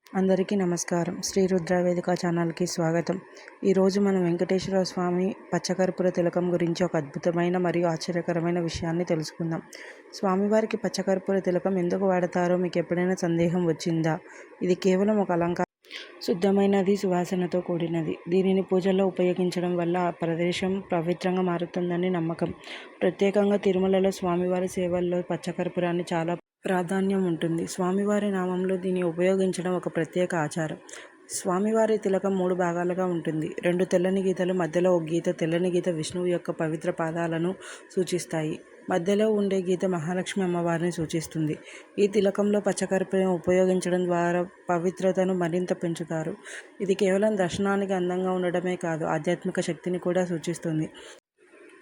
అందరికీ నమస్కారం. శ్రీ రుద్ర వేదిక ఛానల్‌కి స్వాగతం. ఈరోజు మనం వెంకటేశ్వర స్వామి పచ్చకర్పూర తిలకం గురించి ఒక అద్భుతమైన మరియు ఆశ్చర్యకరమైన విషయాన్ని తెలుసుకుందాం. స్వామివారికి పచ్చకర్పూర తిలకం ఎందుకు వాడతారో మీకు ఎప్పుడైనా సందేహం వచ్చిందా? ఇది కేవలం ఒక అలంకారం, శుద్ధమైనది, సువాసనతో కూడినది. దీనిని పూజల్లో ఉపయోగించడం వల్ల ఆ ప్రదేశం పవిత్రంగా మారుతుందని నమ్మకం. ప్రత్యేకంగా తిరుమలలో స్వామివారి సేవల్లో పచ్చకర్పూరాన్ని చాలా ప్రాధాన్యం ఉంటుంది. స్వామివారి నామంలో దీన్ని ఉపయోగించడం ఒక ప్రత్యేక ఆచారం. స్వామివారి తిలకం 3 భాగాలుగా ఉంటుంది. 2 తెల్లని గీతలు, మధ్యలో ఒక గీత. తెల్లని గీత విష్ణువు యొక్క పవిత్ర పాదాలను సూచిస్తాయి. మధ్యలో ఉండే గీత మహాలక్ష్మి అమ్మవారిని సూచిస్తుంది. ఈ తిలకంలో పచ్చకర్పూరం ఉపయోగించడం ద్వారా పవిత్రతను మరింత పెంచుతారు. ఇది కేవలం దర్శనానికి అందంగా ఉండడమే కాదు, ఆధ్యాత్మిక శక్తిని కూడా సూచిస్తుంది.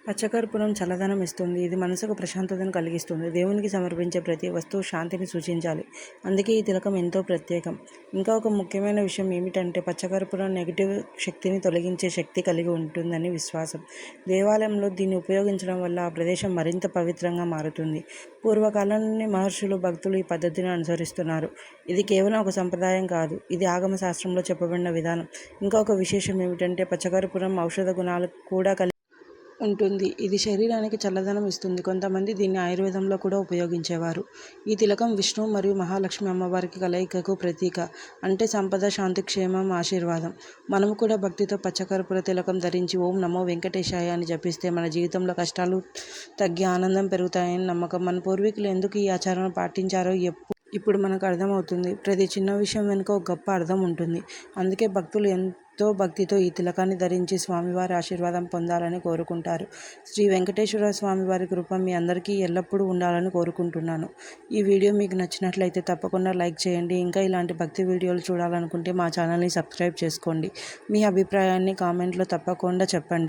పచ్చకర్పూరం చల్లదనం ఇస్తుంది. ఇది మనసుకు ప్రశాంతతను కలిగిస్తుంది. దేవునికి సమర్పించే ప్రతి వస్తువు శాంతిని సూచించాలి. అందుకే ఈ తిలకం ఎంతో ప్రత్యేకం. ఇంకా ఒక ముఖ్యమైన విషయం ఏమిటంటే పచ్చకర్పూరం నెగిటివ్ శక్తిని తొలగించే శక్తి కలిగి ఉంటుందని విశ్వాసం. దేవాలయంలో దీన్ని ఉపయోగించడం వల్ల ఆ ప్రదేశం మరింత పవిత్రంగా మారుతుంది. పూర్వకాలంలోని మహర్షులు, భక్తులు ఈ పద్ధతిని అనుసరిస్తున్నారు. ఇది కేవలం ఒక సంప్రదాయం కాదు, ఇది ఆగమ శాస్త్రంలో చెప్పబడిన విధానం. ఇంకా ఒక విశేషం ఏమిటంటే పచ్చకర్పూరం ఔషధ గుణాలు కూడా ఉంటుంది. ఇది శరీరానికి చల్లదనం ఇస్తుంది. కొంతమంది దీన్ని ఆయుర్వేదంలో కూడా ఉపయోగించేవారు. ఈ తిలకం విష్ణువు మరియు మహాలక్ష్మి అమ్మవారికి కలయికకు ప్రతీక. అంటే సంపద, శాంతి, క్షేమం, ఆశీర్వాదం. మనము కూడా భక్తితో పచ్చకర్పూర తిలకం ధరించి ఓం నమో వెంకటేశాయ అని జపిస్తే మన జీవితంలో కష్టాలు తగ్గి ఆనందం పెరుగుతాయని నమ్మకం. మన పూర్వీకులు ఎందుకు ఈ ఆచారం పాటించారో ఇప్పుడు మనకు అర్థమవుతుంది. ప్రతి చిన్న విషయం వెనుక ఒక గొప్ప అర్థం ఉంటుంది. అందుకే భక్తులు ఎంతో భక్తితో ఈ తిలకాన్ని ధరించి స్వామివారి ఆశీర్వాదం పొందాలని కోరుకుంటారు. శ్రీ వెంకటేశ్వర స్వామివారి కృప మీ అందరికీ ఎల్లప్పుడూ ఉండాలని కోరుకుంటున్నాను. ఈ వీడియో మీకు నచ్చినట్లయితే తప్పకుండా లైక్ చేయండి. ఇంకా ఇలాంటి భక్తి వీడియోలు చూడాలనుకుంటే మా ఛానల్ని సబ్స్క్రైబ్ చేసుకోండి. మీ అభిప్రాయాన్ని కామెంట్లో తప్పకుండా చెప్పండి.